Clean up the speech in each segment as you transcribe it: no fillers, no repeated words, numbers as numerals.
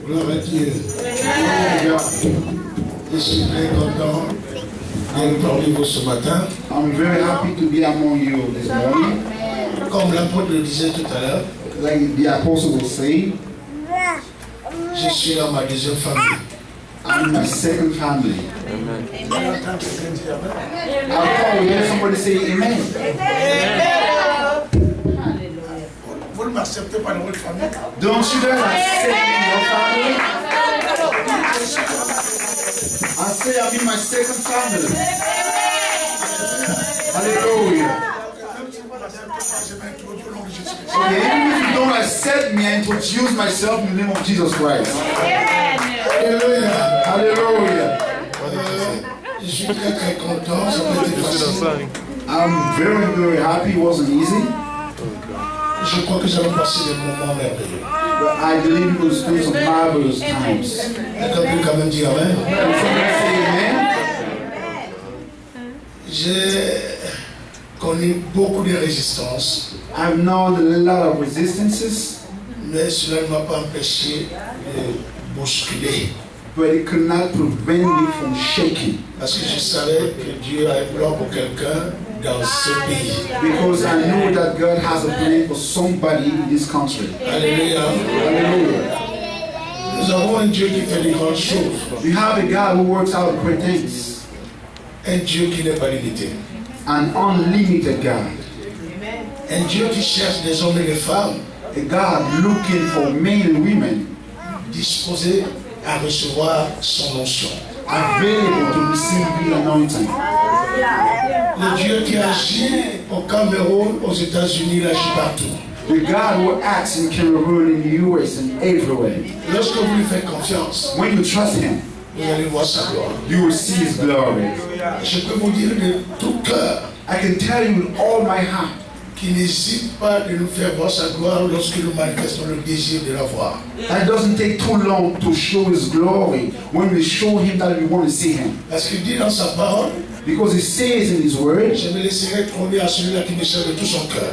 Gloire à Dieu. Je suis très content d'être parmi vous ce matin. I'm very happy to be among you this morning. Comme l'apôtre le disait tout à l'heure, Like the apostle was saying, je suis dans ma deuxième famille. I'm in my second family. Amen. I thought we heard somebody say amen. Vous ne m'acceptez pas dans votre famille? Don't you guys accept me in your family? I say I'm in my second family. Hallelujah. Okay, even if you don't accept me, I introduce myself in the name of Jesus Christ. Alléluia. Hallelujah. Je suis très très content. Ça peut être facile. I'm very, very happy. It wasn't easy. Je crois que j'avais passé des moments merveilleux. But I believe we will spend some marvelous times. Quelqu'un peut quand même dire amen. Can somebody say amen? J'ai connu beaucoup de résistances, I've known a lot of resistances, mais cela ne m'a pas empêché de bousculer. but it could not prevent me from shaking. Parce que je savais que Dieu a un plan pour quelqu'un dans ce pays. Because I knew that God has a plan for somebody in this country. Alléluia. Hallelujah. Nous avons un Dieu qui fait des grandes choses. We have a God who works out great things. Un Dieu qui n'est pas limité. An unlimited God. Un Dieu qui cherche des hommes et des femmes A God looking for men and women disposés à recevoir son onction. available to receive the anointing. Le Dieu qui agit au Cameroun, aux États-Unis, il agit partout. The God who acts in Cameroon, in the US, and everywhere. Lorsque vous lui faites confiance, When you trust Him, vous allez voir sa gloire. you will see His glory. Je peux vous dire de tout cœur I can tell you with all my heart, qu'il n'hésite pas de nous faire voir sa gloire lorsque nous manifestons le désir de la voir. that doesn't take too long to show His glory when we show Him that we want to see Him. Parce qu'il dit dans sa parole, Because He says in His word, je me laisserai trouver à celui-là qui me cherche de tout son cœur.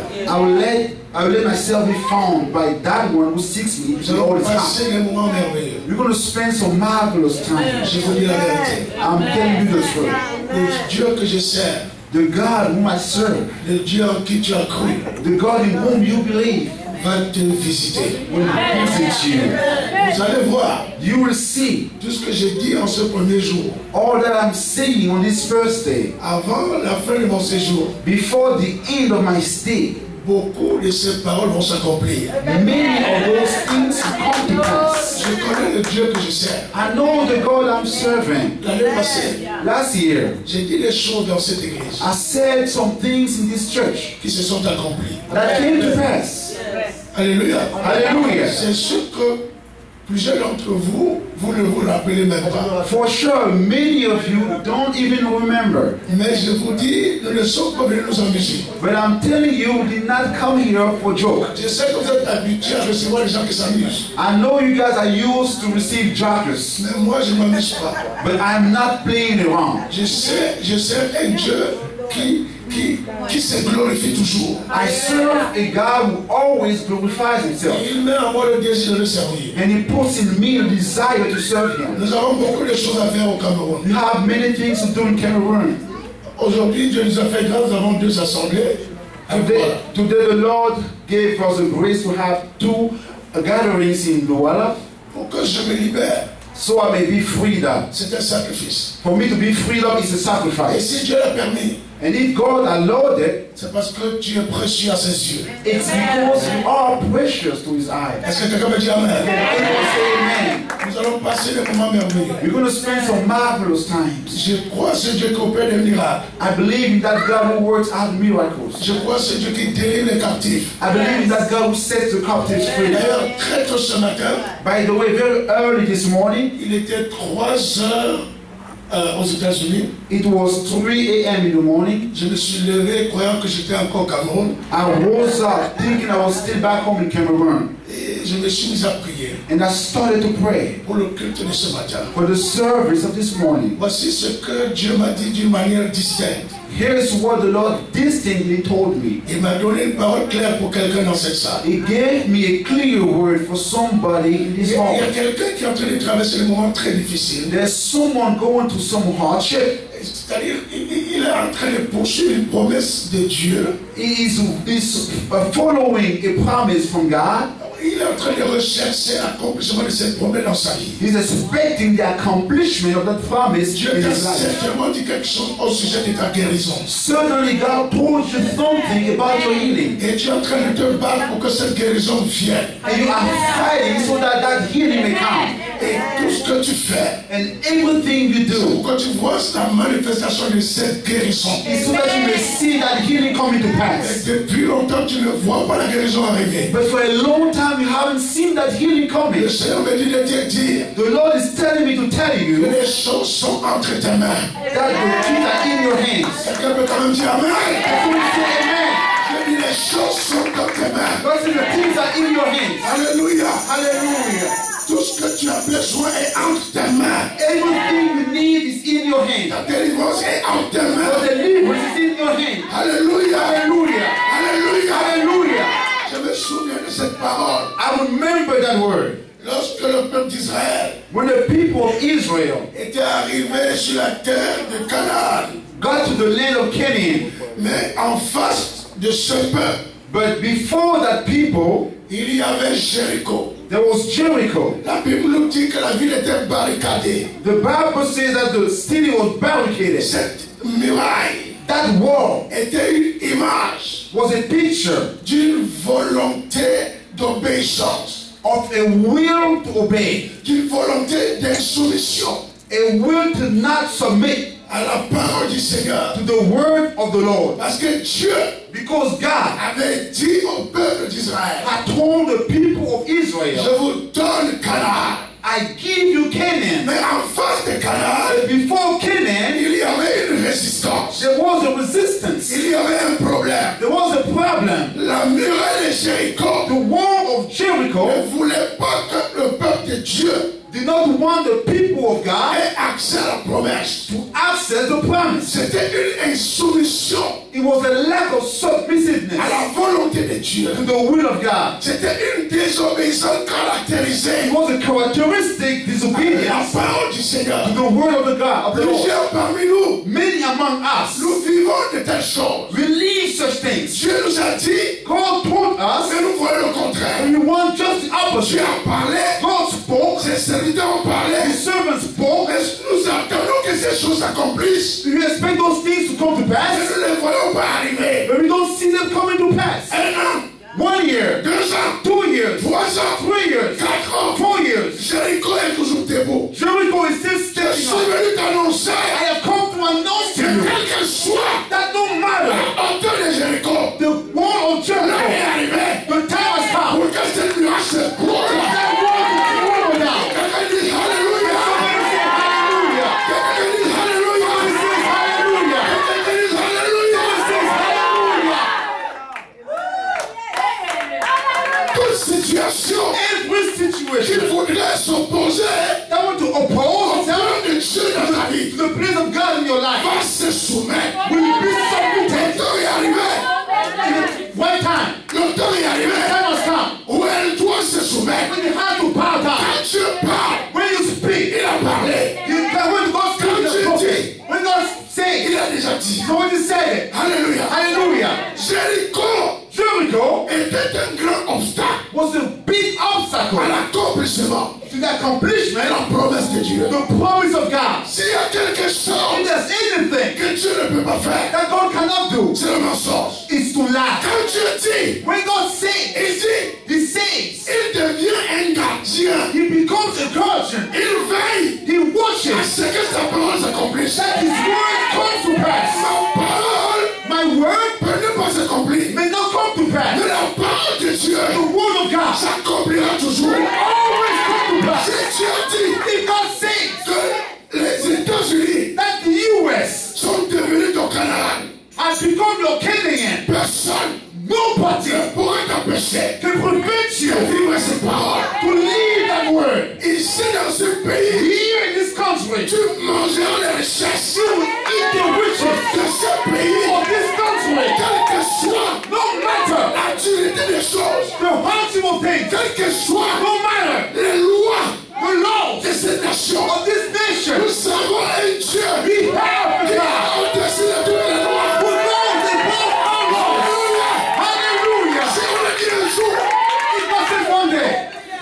I will let myself be found by that one who seeks me Nous with all allons his heart. passer des moments merveilleux. We're going to spend some marvelous time. Je vous dis la vérité. I'm telling you the truth. Le Dieu que je sers, The God whom I serve, le Dieu en qui tu as cru, the God in whom you believe, va te visiter. will visit you. Vous allez voir You will see tout ce que j'ai dit en ce premier jour. all that I'm saying on this first day. Avant la fin de mon séjour, Before the end of my stay, beaucoup de ces paroles vont s'accomplir. many of those things will come to pass. Je connais le Dieu que je sers. I know the God I'm serving. L'année passée, Last year, j'ai dit des choses dans cette église I said some things in this church qui se sont accomplies. that came to pass. Alléluia. Hallelujah. C'est sûr que plusieurs d'entre vous, vous ne vous rappelez même pas. For sure, many of you don't even remember. Mais je vous dis, nous ne sommes pas venus nous amuser. But I'm telling you, we did not come here for joke. Je sais que vous êtes habitués à recevoir des gens qui s'amusent. I know you guys are used to receive jokers, Mais moi, je ne m'amuse pas. but I'm not playing around. Je sais un Dieu qui se glorifie toujours. I serve a God who always glorifies himself. Il met en moi le désir de le servir. And he puts in me a desire to serve him. Nous avons beaucoup de choses à faire au Cameroun. We have many things to do in Cameroon. Aujourd'hui, Dieu nous a fait grâce, nous avons 2 assemblées. Today the Lord gave us the grace to have 2 gatherings in Douala, Pour que je me libère, so I may be freed up. c'est un sacrifice. For me to be freed up is a Et sacrifice. si Dieu l'a permis, And if God allowed it, c'est parce que tu es précieux à ses yeux. it's because you are precious to his eyes. Est-ce que quelqu'un me dit Amen? Anyone say amen? Nous allons passer des moments merveilleux. We're going to spend some marvelous times. Je crois ce Dieu qui opère des miracles. I believe in that God who works out miracles. Je crois ce Dieu qui délivre les captifs. I believe in that God who sets the captives free. D'ailleurs, très tôt ce matin, By the way, very early this morning, il était 3 heures aux États-Unis. it was 3 a.m. in the morning. Je me suis levé croyant que j'étais encore au Cameroun. I rose up thinking I was still back home in Cameroon. Et je me suis mis à prier And I started to pray pour le culte de ce matin. for the service of this morning. Voici ce que Dieu m'a dit d'une manière distincte. Here's what the Lord distinctly told me. Il m'a donné une parole claire pour quelqu'un dans cette salle. He gave me a clear word for somebody in Il this y a hall. quelqu'un qui est en train de traverser des moments très difficiles. There's someone going through some hardship. C'est-à-dire, il est en train de poursuivre une promesse de Dieu. He is following a promise from God. Il est en train de rechercher l'accomplissement de cette promesse dans sa vie. He's expecting the accomplishment of that promise Dieu in t'a his life. certainement dit quelque chose au sujet de ta guérison. Certainly God told you something about your healing. Et tu es en train de te battre pour que cette guérison vienne. And you are fighting so that that healing may come. Et tout ce que tu fais, And everything you c'est do pour que tu vois la manifestation de cette guérison. is so that you may see that healing coming to Et pass. depuis longtemps, tu ne vois pas la guérison arriver. But for a long time you haven't seen that healing coming. Le Seigneur me dit de te dire The Lord is telling me to tell que you les choses sont entre tes mains. that the keys are in your hands. Quelqu'un peut quand même dire Amen. So we say amen. Je dis les choses sont dans tes mains. God says the keys are in your hands. Alléluia. Hallelujah. Tout ce que tu as besoin est entre tes mains. Everything you need is in your hands. Ta délivrance est entre tes Your mains. deliverance is in your hands. Alléluia. Hallelujah. Alléluia. Hallelujah. Je me souviens de cette parole. I remember that word. Lorsque le peuple d'Israël When the people of Israel était arrivé sur la terre de Canaan, got to the land of Canaan, mais en face de ce peuple, but before that people, il y avait Jéricho. there was Jericho. La Bible nous dit que la ville était barricadée. The Bible says that the city was barricaded. Cette muraille That wall était une image was a picture d'une volonté d'obéissance, of a will to obey, d'une volonté d'insoumission a will to not submit à la parole du Seigneur. to the word of the Lord. Parce que Dieu Because God avait dit au peuple d'Israël, had told the people of je Israel, vous donne Canaan. I give you Canaan. Mais en face de Canaan, Before Canaan, il y avait une résistance. there was a resistance. Il y avait un problème. There was a problem. La muraille de Jéricho The wall of Jericho ne voulait pas que le peuple de Dieu did not want the people of God ait accès à la promesse. to access the promise. C'était une insoumission It was a lack of submissiveness à la volonté de Dieu. to the will of God. C'était une désobéissance caractérisée It was a characteristic à la disobedience parole du Seigneur. to the word of the God of the Lord. Plusieurs parmi nous, Many among us nous vivons de telles choses. believe such things. Dieu nous a dit, God told us, mais nous voyons le contraire. and we want just the Dieu opposite. a parlé, God spoke, ses serviteurs ont parlé, his servants spoke. mais nous attendons que ces choses s'accomplissent. We expect those things to come to Mais pass, nous ne les voyons pas arriver. but we don't see them coming to pass. 1 an, 1 year, 2 ans, 2 years, 3 ans, 3 years, 4 ans. 4 years. Jéricho est toujours debout. Jericho is still Je standing suis up. venu t'annoncer I have come to announce to que you quel que soit that no matter la hauteur de Jéricho, the wall of l'heure est Jericho, arrivée the time has come. pour que cette muraille se brûle. That wall is thrown down. Quelqu'un dit Alléluia. Somebody say hallelujah. Quelqu'un dit Alléluia. Somebody says hallelujah. Quelqu'un dit Alléluia. Somebody says hallelujah. Toute situation Every qui situation voudrait s'opposer that want to au oppose plan itself de Dieu dans ta vie to the place of God in your life va se soumettre. will be Le submitted. temps est arrivé. One time, Le temps est arrivé time has come où elle doit se soumettre. when you have to bow down. Quand Dieu parle, When you speak, il a parlé. when God speaks, Quand tu dis, when God il says, a déjà dit. so when you say it, Alléluia. hallelujah. Jéricho Jericho était un grand obstacle was a big à obstacle l'accomplissement to the de accomplishment la promesse de Dieu. of the promise of God. S'il y a quelque If chose there's anything que Dieu ne peut pas faire, that God cannot do, c'est le mensonge. it's to lie. Quand Dieu dit, When God says, il dit, He says, il devient un gardien. He becomes a guardian. Il veille He à watches ce que sa parole s'accomplisse. that His word comes to pass. Ma parole My word peut ne pas s'accomplir. may not come to pass. Mais la parole de Dieu The word of God s'accomplira toujours. will always come to pass. Si Dieu dit If God says que les États-Unis that the U.S. sont devenus ton Canaan, has become your Canaan, personne nobody ne pourra t'empêcher can prevent you de vivre ces paroles. to leave that word. Ici dans ce pays, Here in this il country. Tu mangeras les richesses You will eat the riches de ce pays. of this country. Quelle que soit No matter la dureté des choses, the hardship of things. quelles que soient No matter les lois the laws de cette nation, of this nation. nous avons un Dieu We have qui God a au-dessus de toutes les lois. who knows above all laws. Hallelujah. Si on a dit un jour, It wasn't one day.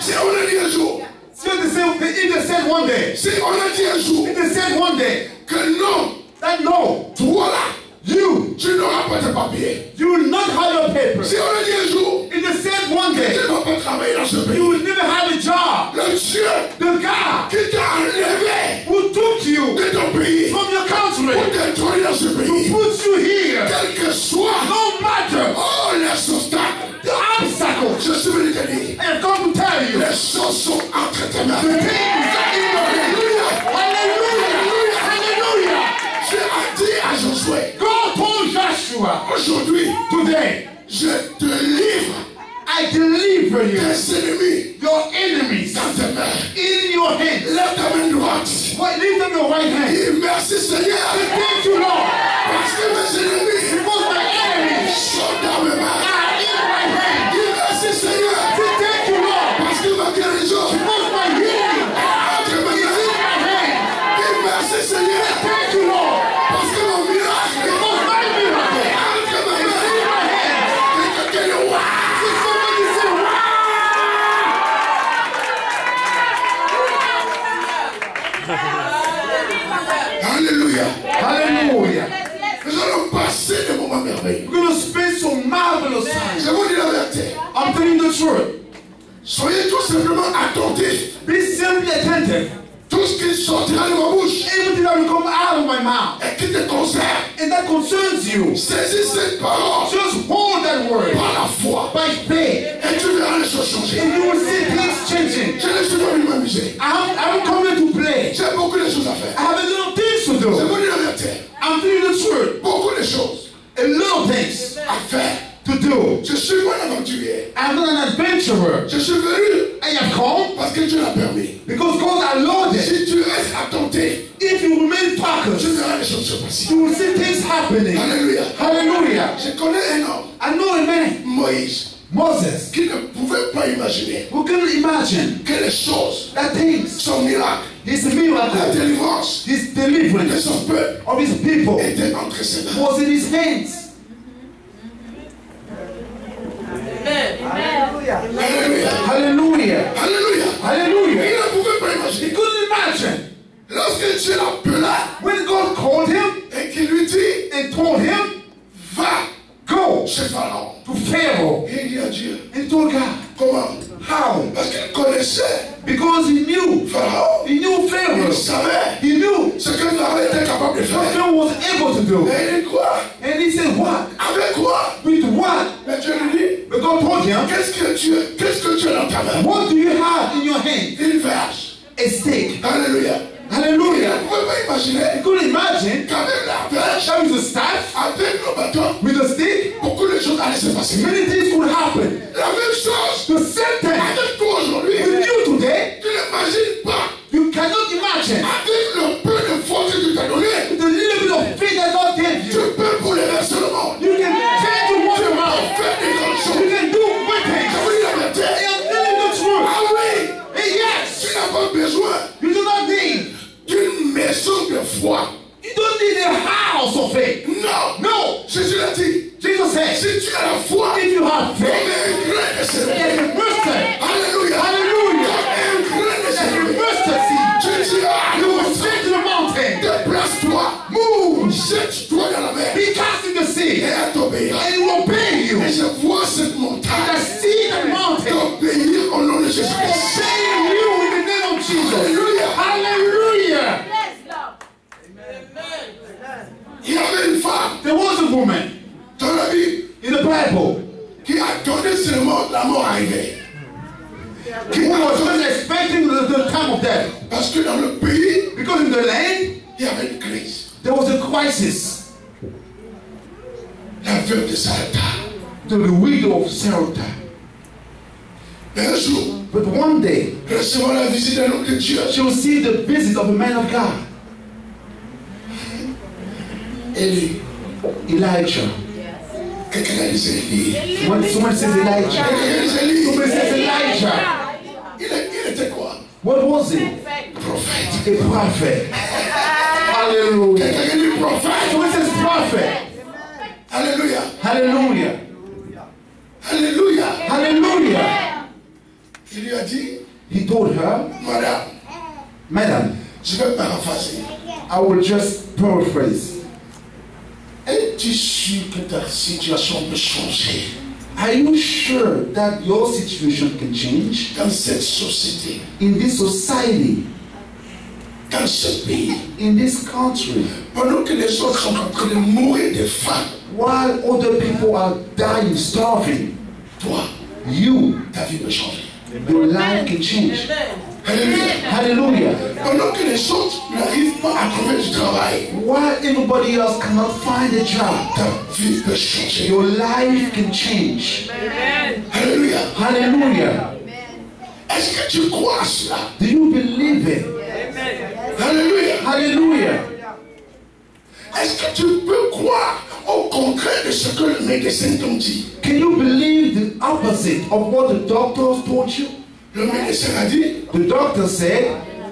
si on a dit un jour, So they said one day. si on a dit un jour They said one day que non, that no, toi là, you tu n'auras pas de papier. will not have your papers. Si on a dit un jour, It is said one tu day ne vas pas travailler dans ce you pays. will never have a job. Le Dieu The God qui t'a enlevé who took you de ton pays from your country pour t'introduire dans ce to pays, put you here, quel que soit, no matter oh les obstacles, the obstacles, je suis venu te dire, I have come to tell you, les choses sont entre tes mains. the things are in your hands. Alléluia. Hallelujah! Hallelujah! Dieu a dit à Josué, God told Joshua, aujourd'hui, today, je te livre I deliver you, tes ennemis your enemies, dans tes mains. in your hands. Lève ta main droite. Lift up your right hand. Dis merci Seigneur, Thank you, Lord, parce que mes ennemis because my enemies sont dans mes mains. are in my hand. Dis merci Seigneur, Thank you, Lord, parce que ma guérison because my healing est entre mes is mains. in my hand. Dis merci Seigneur, Thank you, Lord, parce que mon miracle because my miracle est entre mes is in mains. my hand. Et que quel roi, So somebody say, wow! alléluia. Hallelujah. Nous allons passer des moments merveilleux. We're going to spend some marvelous time. Je vous dis la vérité. I'm telling you the truth. Soyez tout simplement attentifs. Be simply attentive. Tout ce qui sortira de ma bouche Everything that will come out of my mouth et qui te concerne, and that concerns you, saisis cette parole just hold that word par la foi by faith, et tu verras les choses changer. and you will see things changing. Je ne suis pas venu m'amuser. I'm coming to play. J'ai beaucoup de choses à faire. I have a little things to Je do. vous dis la vérité. I'm telling you the truth. Beaucoup de choses A little things à faire. to do. Je suis pas un aventurier. I'm not an adventurer. Je suis venu I have come parce que Dieu l'a permis. because God allowed it. Si tu restes attentif, If you remain tu focused, verras les choses se passer. you will see things happening. Alléluia. Hallelujah. Je connais un homme, I know a man, Moïse, Moses, qui ne pouvait pas imaginer who can imagine que les choses, that things, son miracle, his la miracle, délivrance his de deliverance son peuple of his people était entre ses mains. was in his hands. Alléluia. Hallelujah. Alléluia. Hallelujah. Il ne pouvait pas He imaginer. couldn't imagine Lorsque Dieu l'appela when God called him et qu'il lui dit, and told him, va go chez Pharaon. to Pharaoh. Et il dit à Dieu, And he told God, comment? how? Parce qu'il connaissait Because he knew Pharaon. He knew Il Pharaoh. savait He knew ce que Pharaon était capable de what faire. Pharaoh was able to do. Et il dit quoi? And he said, what? Avec quoi? With what? Mais Dieu lui dit, But God told him, qu'est-ce que tu as dans ta main? what do you have in your hand? Une verge. A stick. Alléluia. Il Hallelujah. ne pouvait pas imaginer He couldn't imagine qu'avec la verge, that with a staff, avec le bâton, with a stick, beaucoup de choses allaient se passer. many things could happen. La même chose The same thing avec toi aujourd'hui. with you today, Tu n'imagines pas you cannot imagine. avec le peu de force que tu t'as donné, With the little bit of faith that God gave tu you, peux bouleverser le monde. you can change the world around. Faire des grandes You choses. can do great Je things. vous dis la vérité. I am telling you the truth. Ah oui, Hey, yes, tu n'as pas besoin you do not need. d'une maison de foi. You don't need a house of faith. Non, No. Jésus l'a dit. Jesus said, Si tu as la foi, if you have comme faith, un grain de like sénégal. a mustard, Alléluia. hallelujah, Un grain de like a sénégal. mustard seed, Tu diras, you will say to the mountain, déplace-toi, move, jette-toi dans la mer be cast in the et sea, elle t'obéira. and it will obey you. Et je vois cette And I montagne see the mountain t'obéir au nom de Jésus-Christ. obeying you in the name of Jesus. Alléluia. Hallelujah. Il y avait une femme There was a woman dans la Bible in the Bible qui attendait seulement la mort arriver. Qui who was attendait, just expecting the time of death. parce que dans le pays, Because in the land, il y avait une crise. there was a crisis. La veuve de Sarepta. The widow of Sarepta. Mais un jour, But one day, recevant la visite d'un homme de Dieu. she received the visit of a man of God, Élie. Elijah. Quelqu'un a dit Élie. When someone says Elijah, Quelqu'un a dit Élie. somebody says Elijah. Il était quoi? What was it? Prophète. A prophet. Hallelujah. Quelqu'un a dit prophète. Somebody says prophet. Alléluia. Hallelujah. Alléluia. Hallelujah. Il lui a dit, He told her, madame, Madam, je vais paraphraser. I will just paraphrase. Es-tu sûr que ta situation peut changer Are you sure that your situation can change dans cette société, in this society, dans ce pays, in this country, pendant que les autres sont en train de mourir de faim? while other people are dying, starving? Toi, You, ta vie peut changer. your life can change. Alléluia. Hallelujah. Pendant que les autres n'arrivent pas à trouver du travail, While everybody else cannot find a job, ta vie peut changer. your life can change. Alléluia. Hallelujah. Est-ce que tu crois à cela? Do you believe it? Alléluia. Hallelujah. Est-ce que tu peux croire au contraire de ce que le médecin t'ont dit? Can you believe the opposite of what the doctors told you? Le médecin a dit, The doctor said,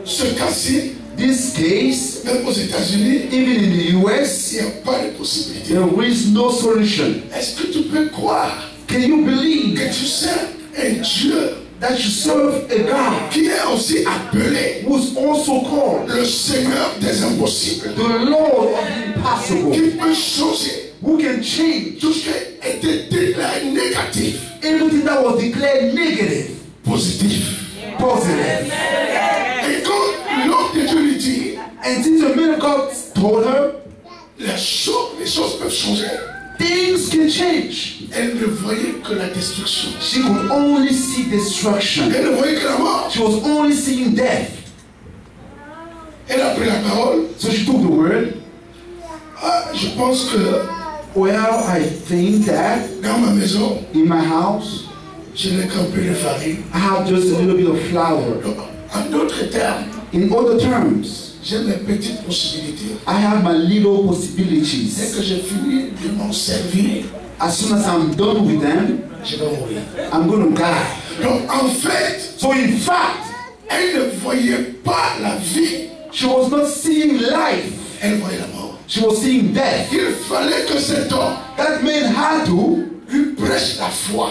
ce cas-ci, this case, même aux États-Unis, even in the US, il n'y a pas de possibilité. there is no solution. Est-ce que tu peux croire Can you believe que tu sers un Dieu that you serve a God qui est aussi appelé who's also called le Seigneur des impossibles, the Lord of the impossible, qui peut changer who can change tout ce qui était déclaré négatif, everything that was declared negative, positif? positive? Et quand l'homme de Dieu lui dit, And since the man of God told her, les choses peuvent changer, things can change. elle ne voyait que la destruction. She could only see destruction. Elle ne voyait que la mort. She was only seeing death. Elle a pris la parole. So she took the word. Ah, je pense que Well, I think that dans ma maison, in my house, je n'ai qu'un peu de farine. I have just a little bit of flour. Donc, en d'autres termes, In other terms, j'ai mes petites possibilités. I have my little Dès possibilities. que j'ai fini de m'en servir, As soon as I'm done with them, je vais mourir. I'm going to die. Donc, en fait, So in fact, elle ne voyait pas la vie, she was not seeing life. elle voyait la mort. She was seeing death. Il fallait que cet homme That man had to lui prêche la foi,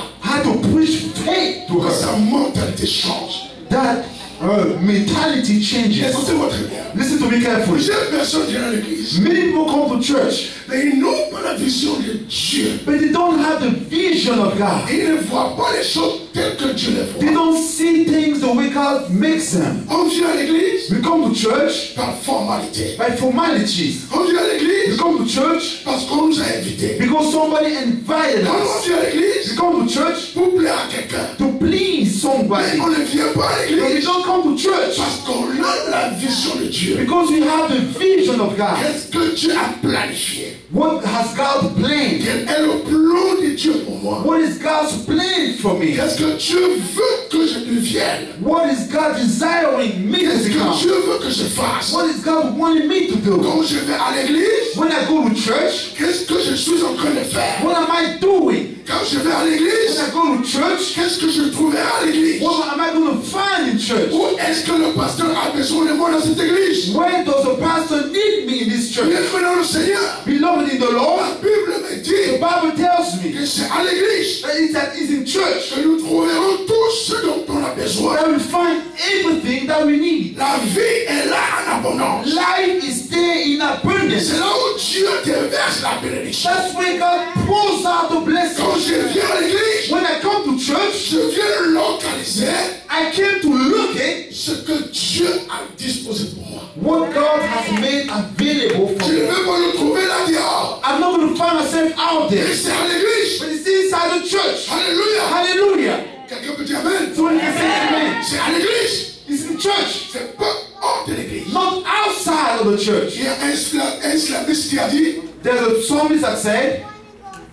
preach faith to que her. sa mentalité change. That her mentality changes. Écoutez-moi très bien. Listen to me carefully. Plusieurs personnes viennent à l'église, Many people come to church, mais ils n'ont pas la vision de Dieu. but they don't have the vision of God. Ils ne voient pas les choses telles que Dieu les They voit. don't see things the way God makes them. On vient à l'église We come to church par formalité. by formalities. On vient à We l'église come to church parce qu'on nous a invités. because somebody invited Quand on us. vient à We l'église come to church pour plaire à quelqu'un. to please Mais somebody. on ne vient pas à But we l'église don't come to church parce qu'on a la vision de Dieu. because we have the vision of God. Qu'est-ce que Dieu a planifié? What has God planned? Quel est le plan de Dieu pour moi? What is God's plan for me? Qu'est-ce que Dieu veut que je devienne? What is God desiring me to Qu'est-ce que become? Dieu veut que je fasse? What is God wanting me to do? Quand je vais à l'église, When I go to church, qu'est-ce que je suis en train de faire? what am I doing? Quand je vais à When l'église, I go to church, qu'est-ce que je trouverai à l'église? what am I going to find in church? Où est-ce que le pasteur a besoin de moi dans cette église? Where does the pastor need me in this church? Bien-aimé dans le Seigneur, Beloved in the Lord, la Bible me the dit Bible tells me que c'est à l'église that it's in church que nous trouverons tout ce dont on a besoin. that we find everything that we need. La vie est là en abondance. Life is there in abundance. C'est là où Dieu déverse la bénédiction. That's where God pours out the blessing. Quand je viens à l'église, When I come to church, je viens localiser I came to look at ce que Dieu a disposé pour moi. what God has made available for Je ne me. vais pas le trouver là dehors. I'm not going to find myself out Mais there, c'est à l'église. but it's inside the church. Alléluia. Hallelujah. Quelqu'un peut dire amen. So when you say amen, C'est à l'église. it's in church, C'est pas hors de l'église. not outside of the church. Il y a un slaviste qui a dit, There's a psalmist that said,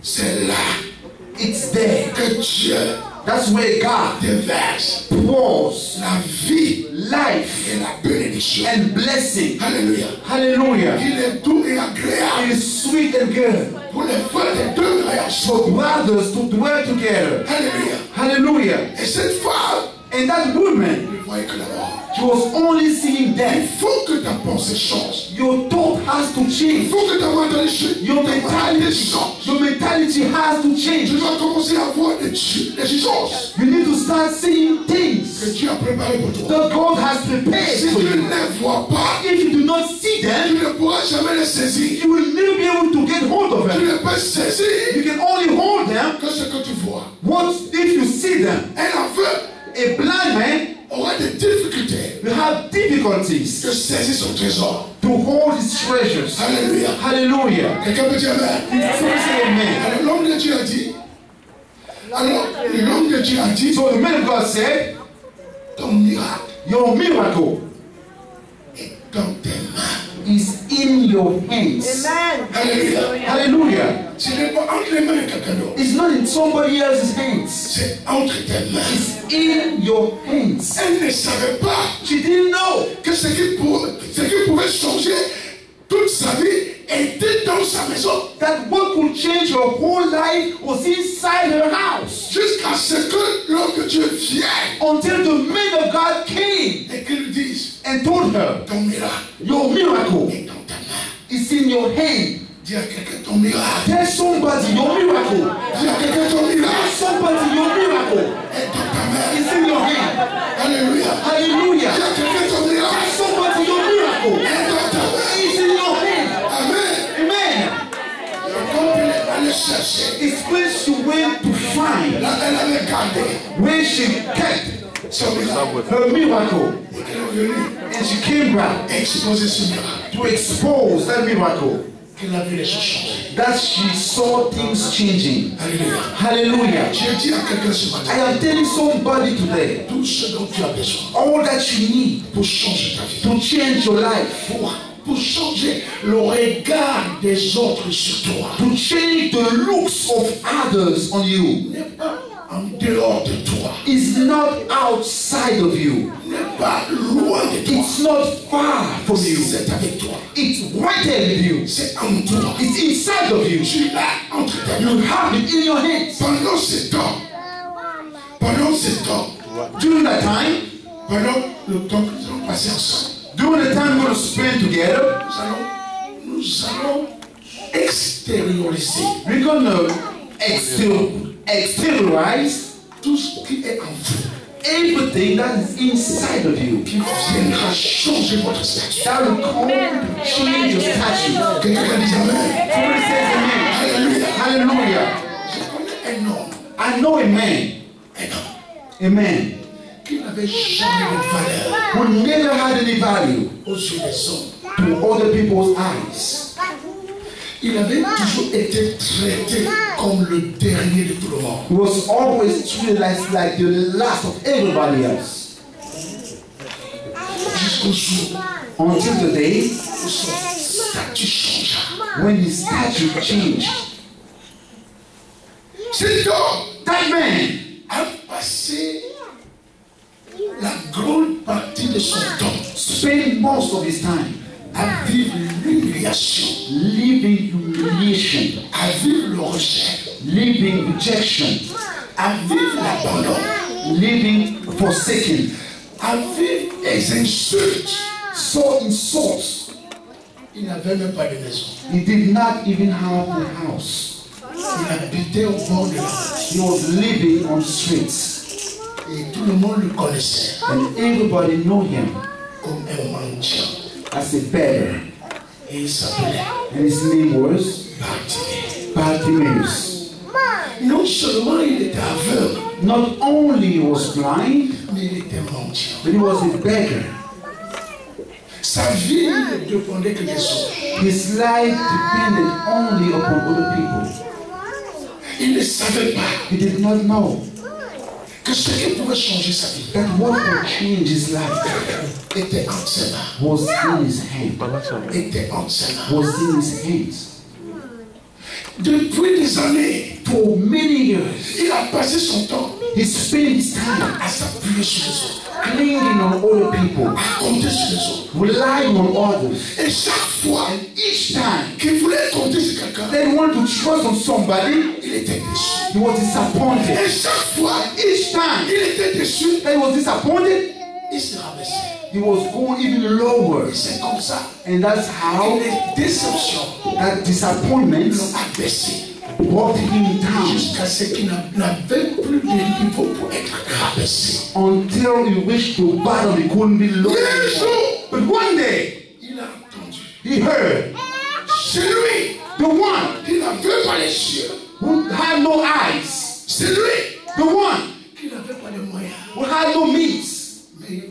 c'est là it's there que Dieu That's where God déverse pours la vie life et la bénédiction. and blessing. Alléluia. Hallelujah. Il est doux et It agréable is sweet and good pour les frères des deux for brothers to dwell together. Alléluia. Hallelujah. Et cette femme, And that woman, ne voyait que la mort. she was only seeing Il death. faut que ta pensée change. Your thought has to Il change. faut que ta mentalité Your change. mentality has to Tu change. dois commencer à voir des choses You need to start seeing que things Dieu a préparées pour toi. that God has prepared Si for tu you. ne les vois pas, If you do not see tu them, ne pourras jamais les saisir. you will never be able to get hold of Tu them. ne peux saisir You can only hold them que ce que tu vois. what if you see them. Un aveugle A blind man aura des difficultés will have difficulties de saisir son trésor. to hold his treasures. Alléluia. Hallelujah. Quelqu'un peut dire amen. Somebody say amen. Alors l'homme de Dieu a dit. Alors l'homme de Dieu a dit. So the man of God said, Ton miracle your miracle est dans tes mains. is in your hands. Alléluia. Hallelujah. Ce n'est pas entre les mains de quelqu'un d'autre. It's not in somebody else's hands. C'est entre tes mains. It's in your hands. Elle ne savait pas She didn't know que ce qui pouvait changer toute sa vie était dans sa maison. that what could change her whole life was inside her house. Jusqu'à ce que l'homme de Dieu vienne Until the man of God came et qu'il lui dise and told her, ton miracle your miracle est dans ta main. is in your hand. Dis à quelqu'un ton miracle. Tell somebody your miracle. Dis à quelqu'un ton Tell miracle somebody your miracle est dans ta main. is in your hand. Alléluia. Hallelujah. Dis à quelqu'un ton Tell miracle somebody your miracle est dans ta main. is in your hand. Amen. Amen. Donc elle est allée chercher. It's when she went to find Là, elle avait gardé where she kept son miracle. her miracle. Et qu'elle est venue And she came back exposer ce miracle. to expose that miracle. Qu'elle a vu les choses changer. That she saw things changing. Alléluia. Hallelujah. J'ai dit à quelqu'un ce I matin, am telling somebody today, tout ce dont tu as besoin all that you need pour changer ta vie, to change your life, pour changer le regard des autres sur toi, to change the looks of others on you, n'est pas en dehors de toi, is not outside of you. n'est pas loin de toi, It's not far from you. c'est avec toi, It's right there with you. c'est en toi. It's inside of you. Tu l'as entre tes You mains. have it in your hands. Pendant ce temps, During that time, pendant le temps que nous allons passer ensemble, during the time we're going to spend together, nous allons extérioriser we're going to exteriorize tout ce qui est en vous, everything that is inside of you. qui viendra changer votre statut. That will come to change your statue. Quelqu'un dit amen. Somebody says amen. Alléluia. Hallelujah. Je connais un homme, I know a man, amen, qui n'avait jamais de valeur who never had any value aux yeux des hommes. to other people's eyes. Il avait toujours été traité comme le dernier de tout le monde. He was always treated like the last of everybody else. Jusqu'au jour Until the day où son statut changea. when his statue changed. Cet homme That man a passé la grande partie de son temps spent most of his time à vivre l'humiliation, living humiliation, à vivre le rejet, living rejection, à vivre l'abandon, living forsaken, à vivre les insultes. so insults. Il n'avait même pas de maison. He did not even have a house. Il habitait au bord de la route. He was living on the streets, Et tout le monde le connaissait and everybody knew him comme un mendiant. as a beggar. Et il s'appelait And his name was Bartimée. Bartimaeus. Non seulement il était aveugle, Not only he was blind, mais il était mendiant. but he was a beggar. Sa vie ne dépendait que des autres. His life depended only upon other people. Il ne savait pas He did not know que ce qui pouvait changer sa vie that what would change his life était entre ses mains. was in his hand. Était entre ses mains. Was in his hands. Depuis des années, For For many years, il a passé son temps he spent his time à s'appuyer sur les autres, clinging on other people, à compter sur les autres. relying on others. Et chaque fois Each time qu'il voulait compter sur quelqu'un, they want to trust on somebody, il était déçu. he was disappointed. Et chaque fois Each time il était déçu, he was disappointed, il se rabaissait. he was going even lower. Et c'est comme ça. And that's how Les déceptions that disappointment l'ont abaissé brought him down jusqu'à ce qu'il n'avait plus de niveau pour être rabaissé. until he reached the bottom. He couldn't be Un lower. jour, But one day, il a entendu. he heard C'est lui the one qui n'avait pas les yeux. who had no eyes, C'est lui the one qui n'avait pas les moyens. who had no means, Mais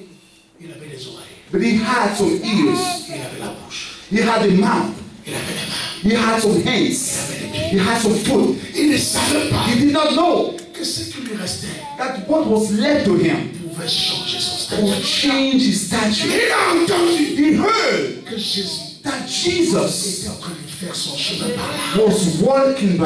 il avait les oreilles. but he had some ears, Il avait la bouche. he had a mouth, Il avait les mains. he had some hands, he had some foot. Il ne savait pas He did not know que ce qui lui restait that what was left to him pouvait changer son would statut. change his stature. Il a entendu He heard que Jésus that Jesus était en train de faire son chemin par là. was walking by,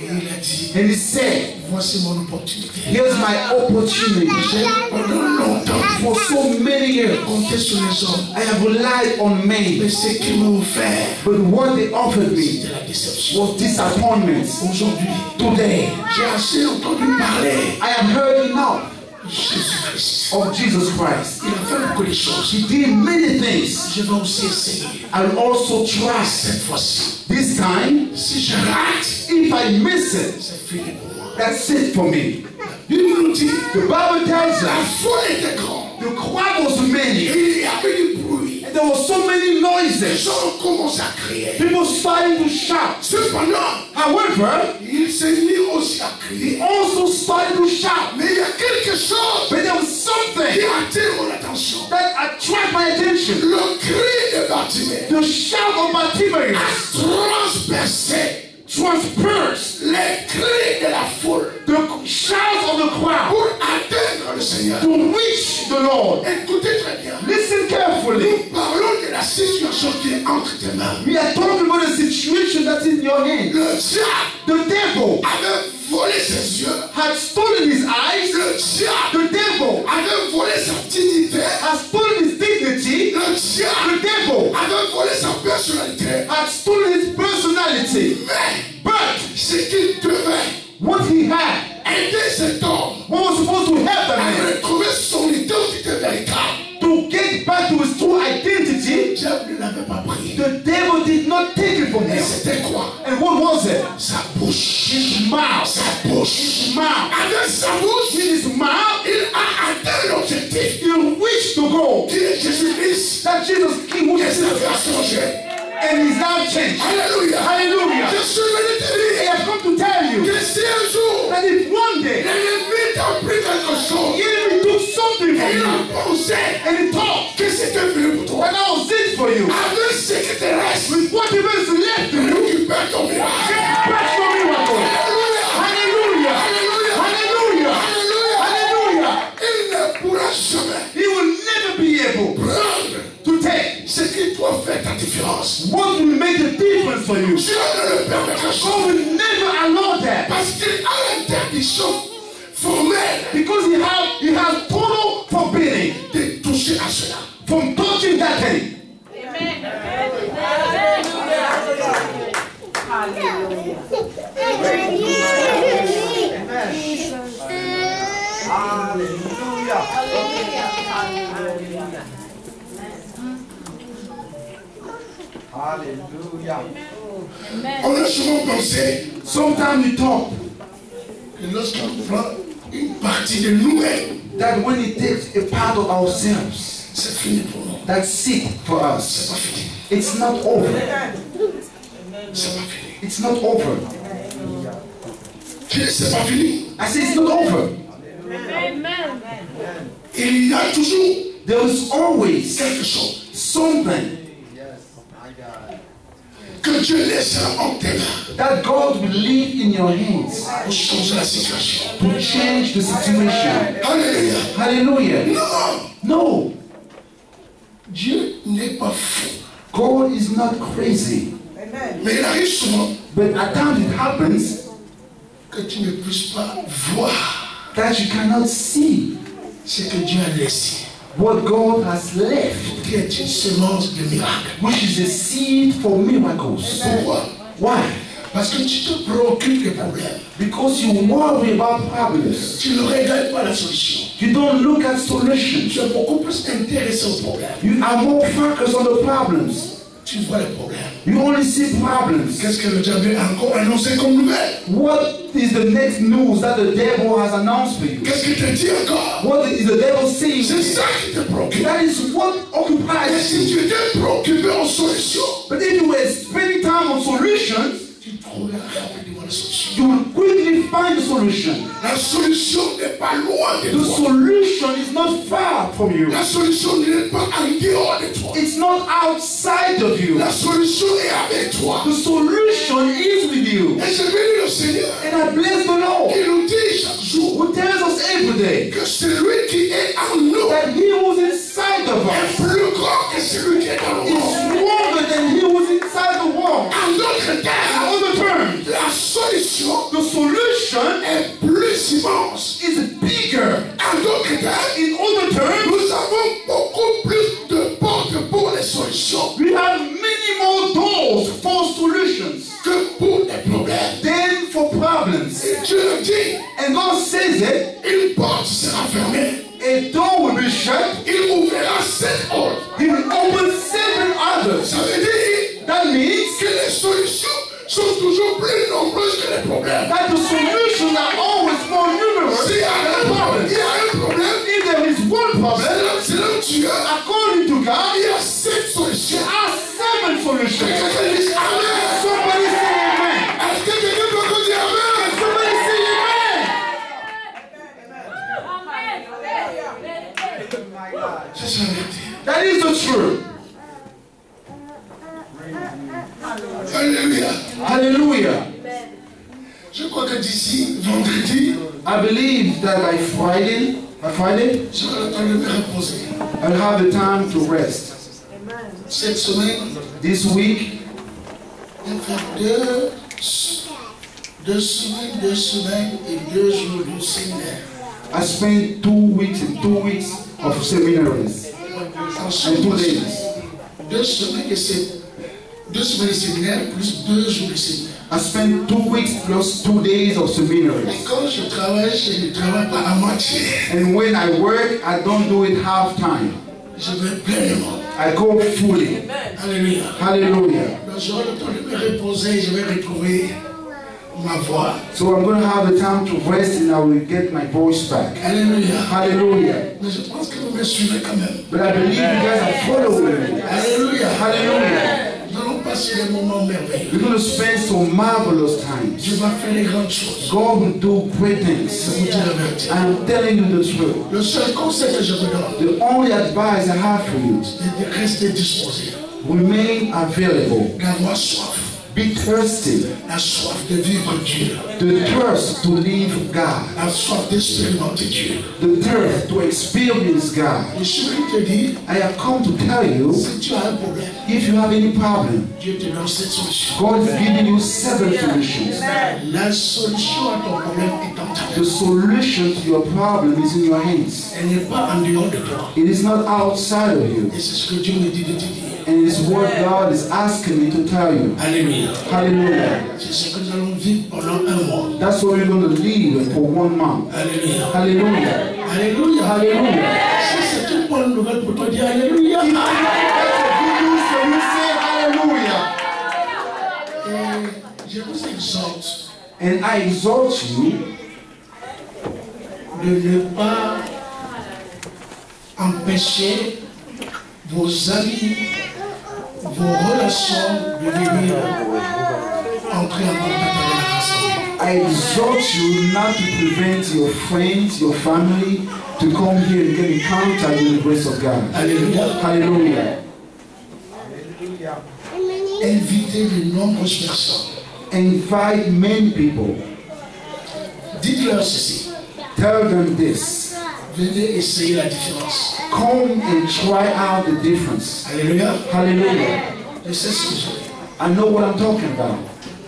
Et il a dit, and he said, voici mon opportunité. here's my opportunity. J'ai pendant longtemps For so many years, compté sur les hommes. I have relied on Mais men, ce qu'ils m'ont offert, but what they offered me c'était la déception. was disappointment. Aujourd'hui, Today, j'ai assez entendu parler I have heard enough de Jésus-Christ. of Jesus Christ. Il a fait beaucoup de choses. He did many things. Je vais aussi essayer. I will also try. Cette fois-ci, This time, si je rate, if I miss it, c'est fini pour moi. that's it for me. Il nous dit, The Bible tells la us foule était grande. the crowd was many, Et il y avait du bruit. and there were so many Les noises. gens ont commencé à crier. People starting to shout. Cependant, However, il s'est mis aussi à crier. also started to shout. Mais il y a quelque chose But there was qui something attire mon attention. that attracted my attention. Le cri de Bartimée The shout of Bartimaeus a transpercé transperced les cris de la foule the shouts of the crowd pour atteindre le Seigneur. to reach the Lord. Écoutez très bien. Listen carefully. Nous parlons de la situation qui est entre tes mains. We are talking about a situation that's in your hand. Le diable The devil avait volé ses yeux. had stolen his eyes. Le diable The devil avait volé sa dignité. had stolen his dignity. Le diable The devil avait volé sa personnalité. had stolen his personality. Mais But ce qu'il devait what he had, aider cet homme what was supposed to help the à man retrouver son identité véritable, to get back to his true identity, le diable ne l'avait pas pris. the devil did not take it from Et him. c'était quoi? And what was it? Sa bouche. His mouth. Sa bouche. His mouth. Avec sa bouche, With his mouth, il a atteint l'objectif he reached the goal qui est Jésus-Christ. that Jesus King was Et sa vie a changé. and he's now changed. Alléluia. Hallelujah. Je suis venu te I dire have come to tell you que si un jour that if one day l'ennemi t'a pris quelque the chose enemy took something et from il you a pensé and he thought que c'était venu pour toi, that that was it for you, avec ce qui te reste, with whatever is left to you, récupère ton miracle. press your miracle. Alléluia. Hallelujah. Alléluia. Hallelujah. Alléluia. Hallelujah. Il ne pourra jamais He will never be able prendre to take ce qui doit faire ta différence. what will make the difference for you. Dieu ne le permettra God jamais. will never allow that Parce qu'il a l'interdiction formelle because he has total forbidding de toucher à cela. from touching that thing. On a souvent pensé Sometimes we talk que lorsqu'on prend une partie de nous-mêmes, that when he takes a part of ourselves, c'est fini pour nous. that's it for C'est us. pas fini. It's not over. C'est pas fini. It's not over. C'est pas fini. I say it's not over. Il y a toujours There is always quelque chose something que Dieu laissera en tes mains that God will leave in your hands pour changer la situation. to change the situation. Alléluia. Hallelujah. Non, No, Dieu n'est pas fou. God is not crazy. Mais il arrive souvent But at times it happens que tu ne puisses pas voir that you cannot see ce que Dieu a laissé, what God has left, qui est une semence de miracle. which is a seed for miracles. Pourquoi? Why? Parce que tu te préoccupes des problèmes. Because you worry about problems. Tu ne regardes pas la solution. You don't look at solutions. Tu es beaucoup plus intéressé aux problèmes. You are more focused on the problems. Tu vois les problèmes. You only see problems. Qu'est-ce que le diable a encore annoncé comme nouvelle? What is the next news that the devil has announced for you? Qu'est-ce qu'il te dit encore? What is the devil saying? C'est ça qui te préoccupe. That is what Et occupies si you. tu étais préoccupé en solution, But if you were spending time on solutions, tu trouveras rapidement la solution. you will quickly find the solution. La solution n'est pas loin de The toi. solution is not far from you. La solution n'est pas en dehors de toi. It's not outside of you. La solution est avec toi. The solution is with you. Et je bénis le Seigneur. And I bless the Lord, Il nous dit chaque jour who tells us every day que celui qui est en nous that he who's inside of est us plus grand que celui qui est dans le is monde. stronger than he who's inside the world. En d'autres In termes, other terms, la solution the solution est plus immense. is bigger. En d'autres termes, In other terms, nous avons beaucoup plus de portes pour les solutions we have many more doors for solutions que pour les problèmes. than for problems. Et Dieu le dit, And God says it, une porte sera fermée. a door will be shut, Il ouvrira 7 autres. he will open 7 others. Ça veut dire That means que les solutions sont toujours plus nombreuses que les problèmes. that the solutions are always more numerous S'il y a than the il problems. y a un problème, If there is one problem, selon Dieu, according to God, il y a 7 solutions. there are 7 solutions. Quelqu'un dit Amen. Somebody say amen. Est-ce que quelqu'un peut dire Amen? Somebody say amen. C'est ça la vérité. That is the truth. Alléluia. Hallelujah. Je crois que d'ici vendredi, I believe that by Friday, j'aurai le temps de me reposer. I'll have the time to rest. Cette semaine, This week, on fait deux semaines et 2 jours de séminaire. I spent 2 weeks and 2 weeks of seminaries and 2 days. 2 semaines de séminaire plus 2 jours de séminaire. I spent 2 weeks plus 2 days of Et seminaries. quand je travaille, je ne travaille pas à moitié. And when I work, I don't do it half time. Je vais pleinement. I go fully. Alléluia. Hallelujah. Donc j'aurai le temps de me reposer et je vais retrouver ma voix. So I'm going to have the time to rest and I will get my voice back. Alléluia. Hallelujah. Mais je pense que vous me suivez quand même. But I believe you guys are following me. Alléluia. Hallelujah. Nous allons passer des moments merveilleux. We're going to spend some marvelous times. Dieu va faire les grandes choses. God will do great Je things. vous dis la vérité. I'm telling you the truth. Le seul conseil que je vous donne, The only advice I have for you, c'est de rester disposé, remain available. d'avoir soif, Be thirsty. la soif de vivre Dieu, The thirst to live God. la soif d'expérimenter Dieu. The thirst to experience God. Je suis venu te dire, I have come to tell you, si tu as un problème, if you have any problem, Dieu te donne cette solution. God is giving you 7 solutions. La solution à ton problème est en ta The main. solution to your problem is in your hands. Elle n'est pas en dehors de toi. It is not outside of you. Et c'est ce que Dieu me dit de te dire. And it's what God is asking me to tell you. Alléluia. Hallelujah. C'est ce que nous allons vivre pendant un mois. That's what we're going to live for 1 month. Alléluia. Hallelujah. Alléluia. Hallelujah. Si c'est une bonne nouvelle pour toi, dis Alléluia. If that's a good news for you, say hallelujah. Et je vous exhorte And I exhort you de ne pas empêcher vos amis, vos relations de venir entrer en contact avec la grâce de Dieu. I exhort you not to prevent your friends, your family, to come here and get in contact with the grace of God. Alléluia. Hallelujah. Invitez de nombreuses personnes. Invite many people. Dites-leur ceci. Tell them this. Venez essayer la différence. Come and try out the difference. Alléluia. Hallelujah. Je sais ce que je dis. I know what I'm talking about.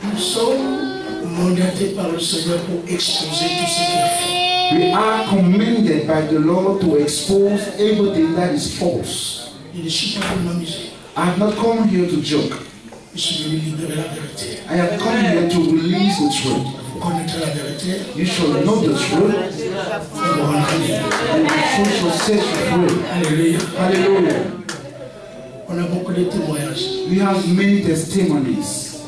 Nous sommes mandaté par le Seigneur pour exposer tout ce qu'il a fait. We are commanded by the Lord to expose everything that is false. Je ne suis pas pour m'amuser. I have not come here to joke. Je suis venu libérer la vérité. I have come here to release the truth. Vous connaîtrez la vérité. You shall know the truth, Et vous rendrez libre. and the truth shall set you free. Alléluia. Hallelujah. On a beaucoup de témoignages. We have many testimonies.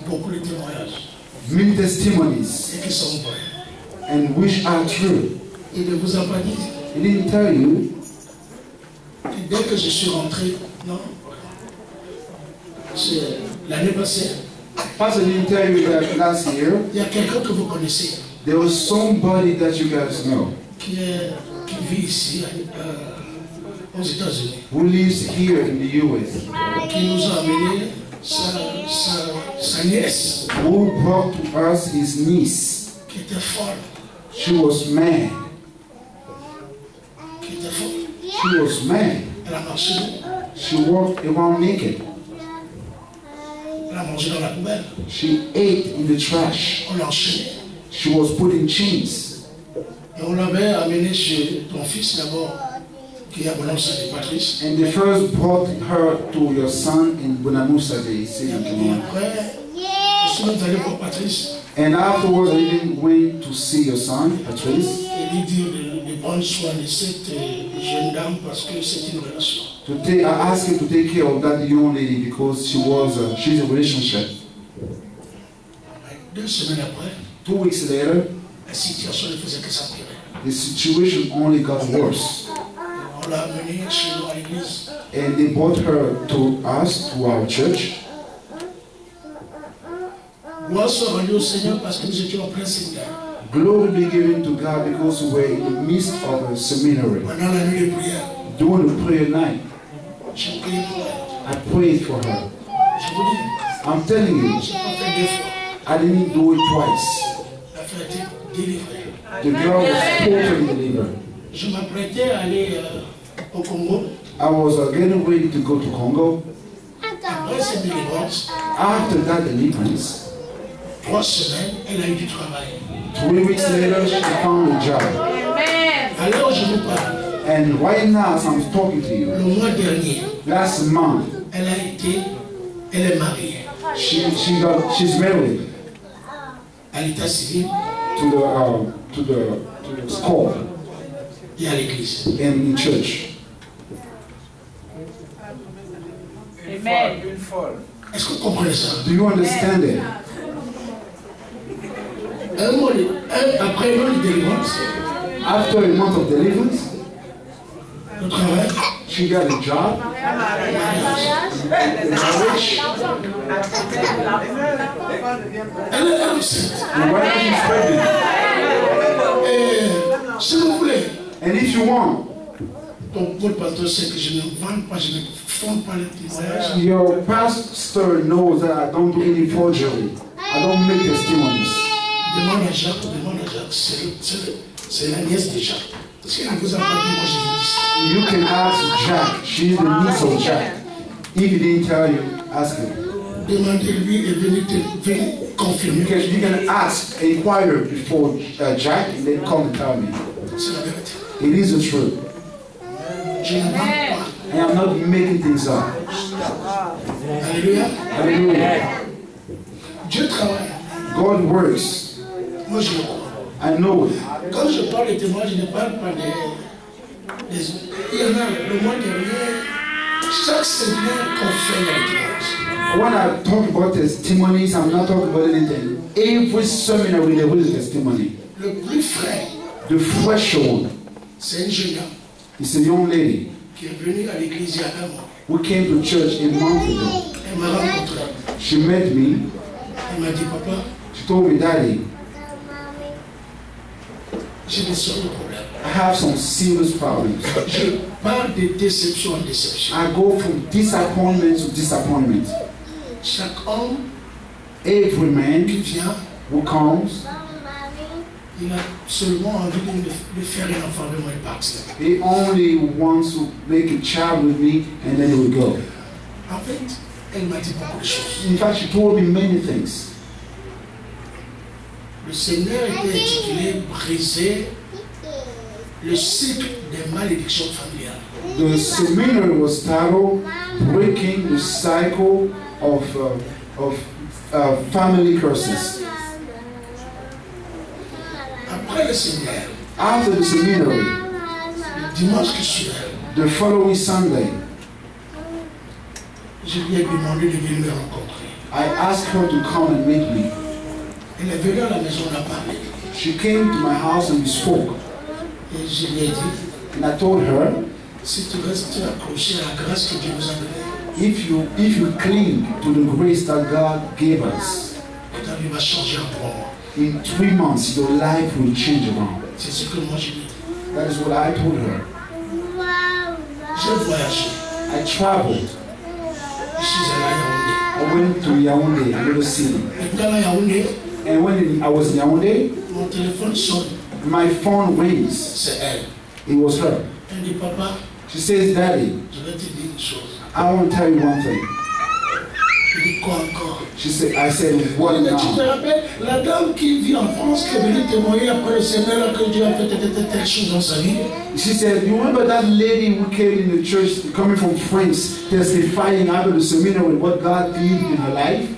Beaucoup de témoignages. Many testimonies, Et qui sont vrais. and which are true. Il ne vous a pas dit He didn't tell you. que dès que je suis rentré, non, c'est l'année passée, Pastor didn't tell you that last year il y a quelqu'un que vous connaissez there was somebody that you guys know qui vit ici aux États-Unis, who lives here in the US, qui nous a amené sa nièce, who brought to us his niece. qui était folle, She was mad. qui était folle. She was mad. Elle a marché, She walked around naked. elle a mangé dans la poubelle, She ate in the trash. on l'a enchaîné. She was put in chains. Et on l'avait amené chez ton fils d'abord, qui est à Bonamusa de Patrice. And they first brought her to your son in Bonamusa, they say in Et Kenya. après, je suis même allé pour Patrice. And afterwards, I even went to see your son, Patrice, Et lui dire de prendre soin de cette jeune dame parce que c'est une relation. I asked him to take care of that young lady because she's a relationship. 2 semaines après, 2 weeks later, la situation ne faisait que s'empirer. the situation only got worse. On l'a amenée chez nous à l'église. And they brought her to us, to our church. Gloire soit rendue au Seigneur parce que nous étions en plein séminaire. Glory be given to God because we were in the midst of a seminary. Pendant la nuit de prière, During the prayer night, j'ai prié pour elle. I prayed for her. Je vous dis, I'm telling you, je n'ai pas fait 2 fois. I didn't do it twice. La fille a été délivrée. The girl was totally delivered. Je m'apprêtais à aller au Congo. I was getting ready to go to Congo. Après cette délivrance, After that deliverance, 3 semaines, elle a eu du travail. 3 weeks later, she found a job. Alors je vous parle. And right now, as I'm talking to you, Le mois dernier, last month, elle est mariée she's married à l'état civil to the school et à l'église. in church. Amen. Est-ce que vous comprenez ça? Do you understand it? Après un an de délivrance, After a month of deliverance, le travail, she got a job, marriage, elle est enceinte. and right now she's pregnant. Et si vous voulez, And if you want, donc Paul Pasteur sait que je ne vends pas, je ne fonde pas les témoignages. your pastor knows that I don't do any forgery. I don't make testimonies. Demande à Jacques, c'est la nièce de Jacques. Parce qu'elle ne vous a pas dit, moi je vous dis ça. You can ask Jack. She's the niece of Jack. If he didn't tell you, ask him. Demandez-lui et venez confirmer. You can ask, inquire before Jack, and then come and tell me. C'est la vérité. It is the truth. Je ne vends pas. I am not making things up. Alléluia. Hallelujah. Dieu travaille. God works. Moi je le crois. I know it. Quand je parle de témoins, je ne parle pas des. Il y en a le mois dernier, chaque séminaire qu'on fait, il y a des témoignages. When I talk about testimonies, I'm not talking about anything. Every seminary there is a testimony. Le plus frais, The threshold c'est une jeune dame is a young lady qui est venue à l'église il y a un mois. who came to church a month ago. Elle m'a rencontré. She met me. Elle m'a dit, papa, She told me, Daddy, j'ai des sortes de problèmes. I have some serious problems. Je parle de déception en déception. I go from disappointment to disappointment. Chaque homme Every man qui vient, who comes, il a seulement envie de faire un enfant avec moi et partir. he only wants to make a child with me and then he will go. En fait, elle m'a dit beaucoup de choses. In fact, she told me many things. Le séminaire était intitulé Briser le cycle des malédictions familiales. The seminary was titled Breaking the Cycle of Family Curses. Après le séminaire, After the seminary, le dimanche qui suivait, the following Sunday, je lui ai demandé de venir me rencontrer. I asked her to come and meet me. Elle est venue à la maison, on a parlé. She came to my house and we spoke. Et je lui ai dit, And I told her, si tu restes accroché à la grâce que Dieu nous a donnée, if you cling to the grace that God gave us, ta vie va changer en moi. in 3 months your life will change around. C'est ce que moi j'ai dit. That is what I told her. J'ai voyagé. I traveled. Je suis allé à Yaoundé. I went to Yaoundé, another city. Et dans la Yaoundé, And when I was in Yaoundé, mon téléphone sonne. my phone rings. C'est elle. It was her. Elle dit, papa, She says, Daddy, je vais te dire une chose. I want to tell you one thing. Je dis, quoi encore? I said, what Mais tu te now? rappelles, la dame qui vit en France, qui est venue témoigner après le séminaire que Dieu a fait telle chose dans sa vie. She said, you remember that lady who came in the church coming from France, testifying after the seminary what God did in her life?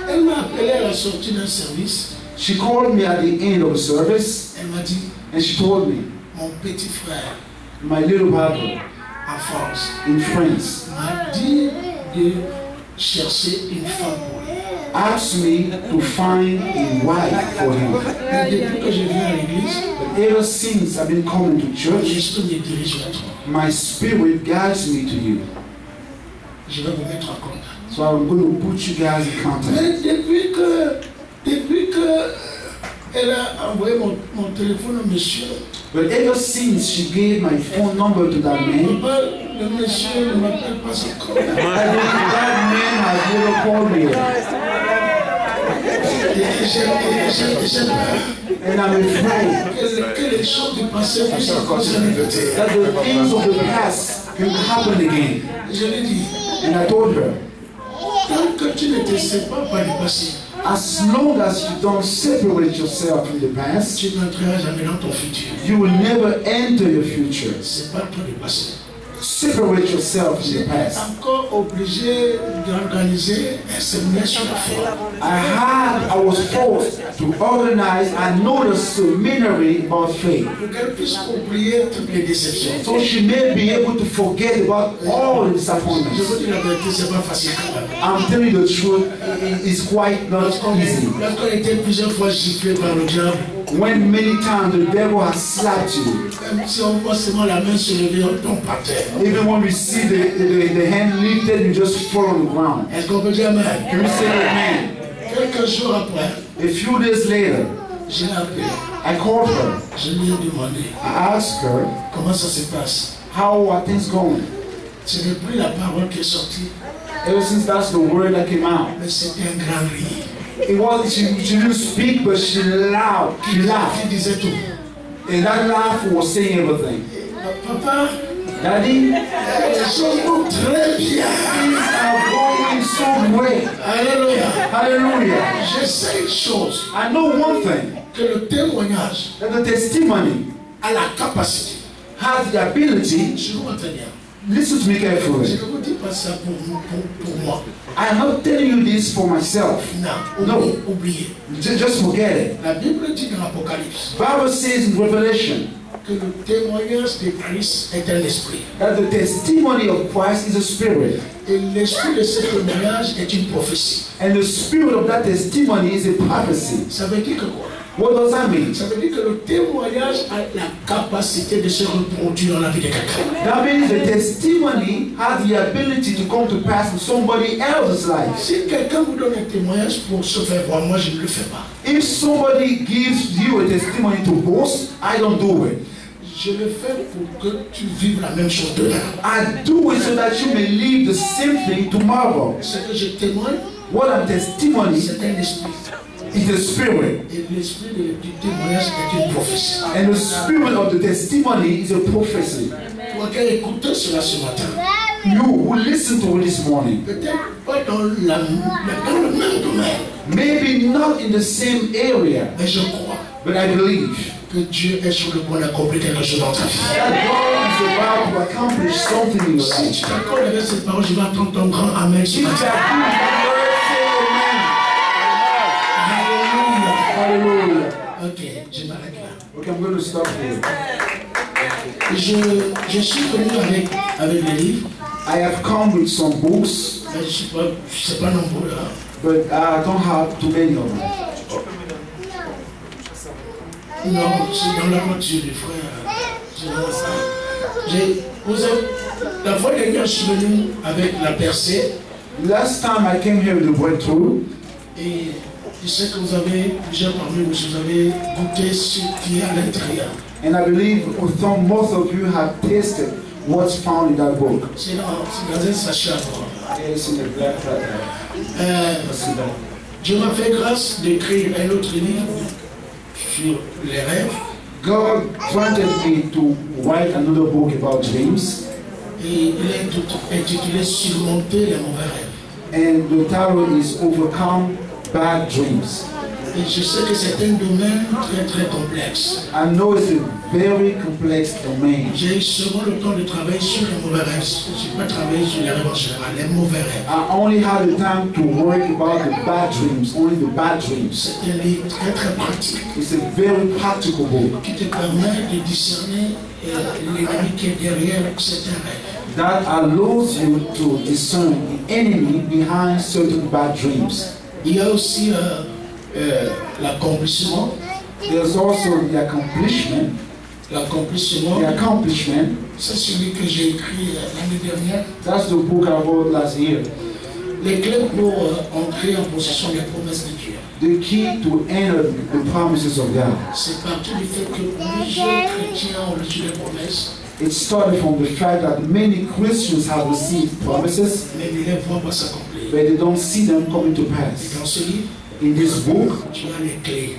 Elle m'a appelé à la sortie d'un service. She called me at the end of the service Elle m'a dit, and she told me, mon petit frère my little brother en France in France m'a dit de chercher une femme pour lui. asked me to find a wife for him. Et depuis que je viens à l'église, But ever since I've been coming to church, l'esprit me dirige vers toi. my spirit guides me to you. Je vais vous mettre en contact. So I'm going to put you guys in contact. Mais depuis que elle a envoyé mon téléphone au monsieur, But ever since she gave my phone number to that man, le monsieur ne m'appelle pas encore. that man has never called me. Et j'ai peur And I'm afraid que les choses du passé puissent encore se répéter. that the things of the past can happen again. Je lui ai dit, And I told her, tant que tu ne te sépares pas du passé, as long as you don't separate yourself from the past, tu n'entreras jamais dans ton futur. you will never enter your future. Sépare-toi du passé. Separate yourself from the J'étais past. encore obligé d'organiser un séminaire sur la foi. I was forced to organize another seminary about faith, Pour qu'elle puisse oublier toutes les déceptions. so she may be able to forget about all the Je disappointments. vous dis la vérité, c'est pas facile quand même. I'm telling you the truth, it's quite not easy. Lorsqu'on a été plusieurs fois giflé par le diable, When many times the devil has slapped you, même si on voit seulement la main se lever, on tombe par terre. even when we see the hand lifted, you just fall on the ground. Est-ce qu'on peut dire amen? Can you say amen? Quelques jours après, A few days later, je l'ai appelée. I called her. Je lui ai demandé I asked her, comment ça se passe. how are things going? Ce n'est plus la parole qui est sortie, Ever since that's the word that came out. mais c'était un grand rire. It was, she didn't speak, but she laughed. She laughed. Qui disait tout. And that laugh was saying everything. Papa, Daddy, les choses vont très bien. things are going so great. Alléluia. Hallelujah. Je sais une chose, I know one thing, que le témoignage that the testimony a la capacité. has the ability, Je vous entends bien. listen to me Je carefully. ne vous dis pas ça pour moi. I am not telling you this for myself. Non, oubliez. Just forget it. La Bible dit dans l'Apocalypse Bible says in Revelation que le témoignage de Christ est un esprit. that the testimony of Christ is a spirit. Et l'esprit de ce témoignage est une prophétie. And the spirit of that testimony is a prophecy. Ça veut dire que quoi? What does that mean? Ça veut dire que le témoignage a la capacité de se reproduire dans la vie de quelqu'un. That means the testimony has the ability to come to pass in somebody else's life. Si quelqu'un vous donne un témoignage pour se faire voir, moi je ne le fais pas. If somebody gives you a testimony to boast, I don't do it. Je le fais pour que tu vives la même chose demain. I do it so that you may live the same thing tomorrow. Ce que je témoigne, What a testimony c'est un esprit. is the spirit. Et l'esprit du témoignage est une prophétie. And the spirit of the testimony is a prophecy. Toi qui as écouté cela ce matin, You who listen to it this morning, peut-être pas dans le même domaine, Maybe not in the same area, Mais je crois but I believe que Dieu est sur le point d'accomplir quelque chose dans ta vie. that God is about to accomplish something in your Si life. tu t'accordes avec cette parole, je vais entendre ton grand amen ce If you matin. agree with that word, say amen. Alléluia. Hallelujah. Ok, je m'arrête là. Okay, I'm going to stop here. Je suis venu avec les livres, I have come with some books, mais je ne sais pas nombreux là. but I don't have too many of them. Non, c'est dans la voiture du frère. C'est dans ça. La fois dernière, je suis venu avec la percée. Last time I came here with the breakthrough, Et je sais que vous avez, plusieurs parmi vous, vous avez goûté ce qui est à l'intérieur. and I believe most of you have tasted what's found in that book. C'est dans un sachet à boire. Yes, in the black letter. Dieu m'a fait grâce d'écrire un autre livre sur les rêves. God granted me to write another book about dreams, Et il est intitulé Surmonter les mauvais rêves. and the title is Overcome Bad Dreams. Et je sais que c'est un domaine très très complexe. I know it's a very complex domain. J'ai eu seulement le temps de travailler sur les mauvais rêves. Je n'ai pas travaillé sur les rêves en général, les mauvais rêves. I only had the time to work about the bad dreams, only the bad dreams. C'est un livre très très pratique It's a very practical book qui te permet de discerner l'ennemi qui est derrière certains rêves. that allows you to discern the enemy behind certain bad dreams. Il y a aussi l'accomplissement. There's also the accomplishment. L'accomplissement, The accomplishment, c'est celui que j'ai écrit l'année dernière. that's the book I wrote last year. Les clés pour entrer en possession des promesses de Dieu. The key to enter the promises of God. C'est parti du fait que plusieurs chrétiens ont reçu des promesses, It started from the fact that many Christians have received promises, mais ne les voient pas s'accomplir. but they don't see them coming to Et pass. dans ce livre, In this book, tu as les clés,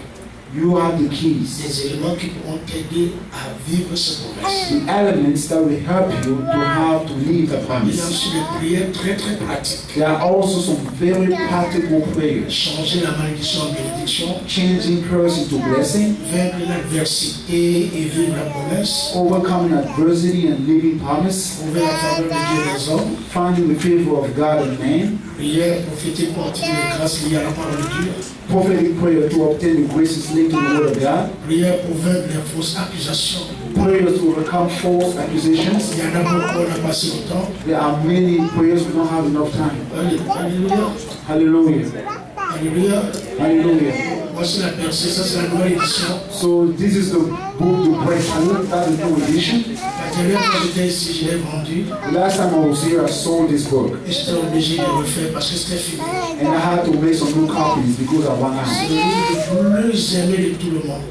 you have the keys, des éléments qui pourront t'aider à vivre ces promesses. the elements that will help you to have to live the Il y a promise. aussi des prières très très pratiques. There are also some very practical prayers, Changer la malédiction en bénédiction, changing curse into blessing, vaincre l'adversité et vivre la promesse, overcoming adversity and living promise, trouver la faveur de Dieu et des hommes, finding the favor of God and man, prière prophétique pour obtenir les grâces liées à la parole de Dieu, prophetic prayer to obtain the graces linked to the word of God, prière pour vaincre les fausses accusations. prayers to overcome false accusations. Il y en a beaucoup, on n'a pas assez de temps. There are many prayers, we don't have enough time. Alléluia. Hallelujah. Alléluia. Hallelujah. Voici la percée, ça c'est la nouvelle édition. So this is the book, The Breakthrough, that's the new edition. La dernière fois que j'étais ici, je l'ai vendu The last time I was here, I sold this book. et j'étais obligé de le refaire parce que c'était fini. And I had to make some new copies because I ran C'est out. le livre le plus aimé de tout le monde.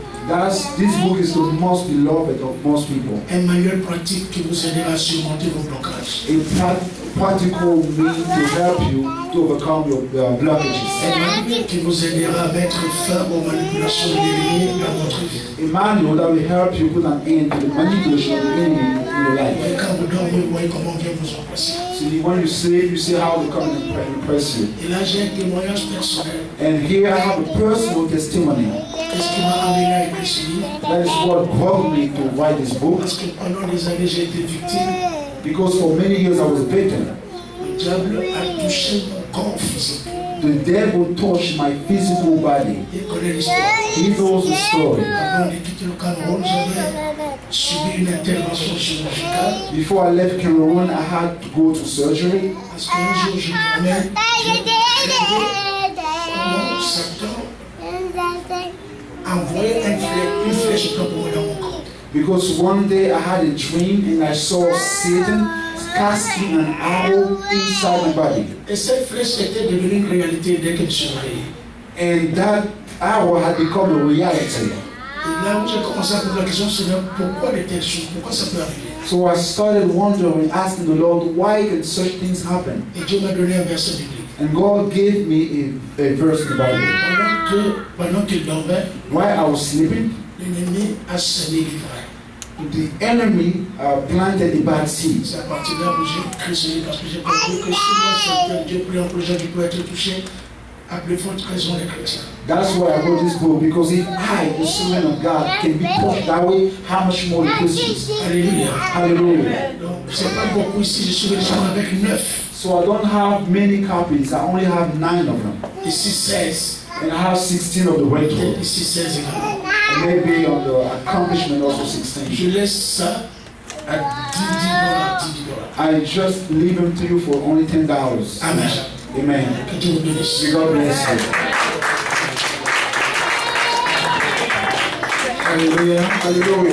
This book is the most beloved of most people. Un manuel pratique qui vous aidera à surmonter vos blocages. A practical means to help you to overcome your blockages. Un manuel qui vous aidera à mettre fin aux manipulations de l'ennemi dans votre vie. A manual that will help you put an end to the manipulation of the enemy in your life. Et quand vous dormez, vous voyez comment Dieu vous oppresse. So when you sleep, you see how they come and impress you. Et là, j'ai un témoignage personnel. And here I have a personal testimony. Qu'est-ce qui m'a amené à écrire ce livre? That is what brought me to write this book. Parce que pendant des années, j'ai été victime. Because for many years I was a victim. Le diable a touché mon corps physique. The devil touched my physical body. Il connaît l'histoire. He knows the story. Avant de quitter le Cameroun, j'avais subi une intervention chirurgicale. Before I left Cameroon, I had to go to surgery. Parce qu'un jour, je dormais, comment Satan envoyait une flèche pour moi dans mon corps. Because one day I had a dream and I saw Satan casting an arrow inside my body. Et cette flèche était devenue une réalité dès que je suis réveillé. And that arrow had become a reality. Et là où j'ai commencé à poser la question, c'est pourquoi de telles choses, pourquoi ça peut arriver? So I started wondering, asking the Lord, why can such things happen? Et Dieu m'a donné un verset biblique. And God gave me a verse in the Bible. Pendant qu'il dormait, While I was sleeping, l'ennemi a semé l'ivraie. the enemy planted a bad seed. C'est à partir de là où j'ai écrit ce livre parce que j'ai compris que si moi, c'est Dieu pris un projet qui peut être touché À plus forte raison les chrétiens. That's why I wrote this book, because if I, the servant of God, can be pushed that way, how much more the Christians? Alléluia. Hallelujah. Donc, c'est pas beaucoup ici, je suis déjà avec 9. So I don't have many copies. I only have 9 of them. Ici 16. And I have 16 of the Breakthrough. Ici 16 également. And maybe on the accomplishment also 16. Je laisse ça à $10. I just leave them to you for only $10. Amen. Amen. Que Dieu vous bénisse. May God bless you. Hallelujah. Hallelujah.